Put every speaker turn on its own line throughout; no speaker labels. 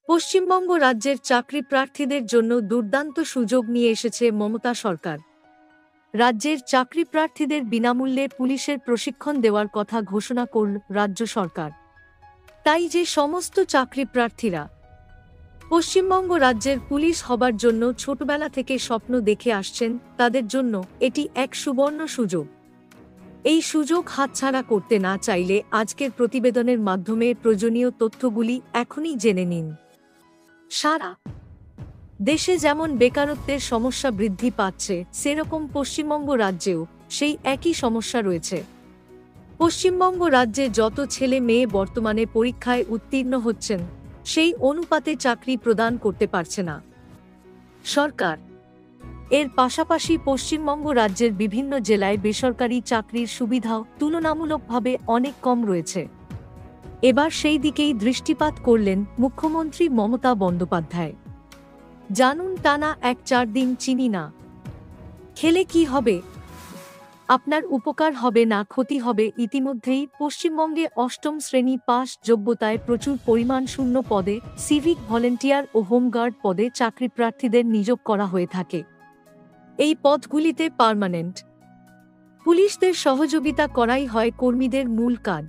পশ্চিমবঙ্গ রাজ্যের চাকরি প্রার্থীদের জন্য দুর্দান্ত সুযোগ নিয়ে এসেছে মমতা সরকার। রাজ্যের চাকরি প্রার্থীদের বিনামূল্যে পুলিশের প্রশিক্ষণ দেওয়ার কথা ঘোষণা করল রাজ্য সরকার। তাই যে সমস্ত চাকরি প্রার্থীরা পশ্চিমবঙ্গ রাজ্যের পুলিশ হবার জন্য ছোটবেলা থেকে স্বপ্ন দেখে আসছেন, তাদের জন্য এটি এক সুবর্ণ সুযোগ। এই সুযোগ হাতছাড়া করতে না চাইলে আজকের প্রতিবেদনের মাধ্যমে প্রয়োজনীয় তথ্যগুলি এখনই জেনে নিন। সারা দেশে যেমন বেকারত্বের সমস্যা বৃদ্ধি পাচ্ছে, সেরকম পশ্চিমবঙ্গ রাজ্যেও সেই একই সমস্যা রয়েছে। পশ্চিমবঙ্গ রাজ্যে যত ছেলে মেয়ে বর্তমানে পরীক্ষায় উত্তীর্ণ হচ্ছেন, সেই অনুপাতে চাকরি প্রদান করতে পারছে না সরকার। এর পাশাপাশি পশ্চিমবঙ্গ রাজ্যের বিভিন্ন জেলায় বেসরকারি চাকরির সুবিধাও তুলনামূলকভাবে অনেক কম রয়েছে। এবার সেই দিকেই দৃষ্টিপাত করলেন মুখ্যমন্ত্রী মমতা বন্দ্যোপাধ্যায়। জানুন টানা ১-৪ দিন চিনি না খেলে কি হবে। আপনার উপকার হবে না ক্ষতি হবে। ইতিমধ্যেই পশ্চিমবঙ্গে অষ্টম শ্রেণী পাস যোগ্যতায় প্রচুর পরিমাণ শূন্য পদে সিভিক ভলেন্টিয়ার ও হোমগার্ড পদে চাকরি প্রার্থীদের নিয়োগ করা হয়ে থাকে। এই পদগুলিতে পার্মানেন্ট পুলিশদের সহযোগিতা করাই হয় কর্মীদের মূল কাজ।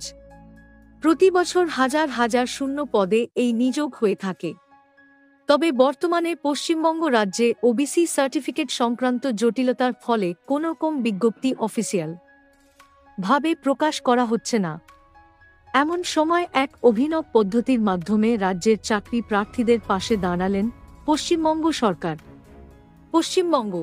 প্রতি বছর হাজার হাজার শূন্য পদে এই নিয়োগ হয়ে থাকে। তবে বর্তমানে পশ্চিমবঙ্গ রাজ্যে ওবিসি সার্টিফিকেট সংক্রান্ত জটিলতার ফলে কোনোরকম বিজ্ঞপ্তি অফিসিয়াল ভাবে প্রকাশ করা হচ্ছে না। এমন সময় এক অভিনব পদ্ধতির মাধ্যমে রাজ্যের চাকরি প্রার্থীদের পাশে দাঁড়ালেন পশ্চিমবঙ্গ সরকার। পশ্চিমবঙ্গ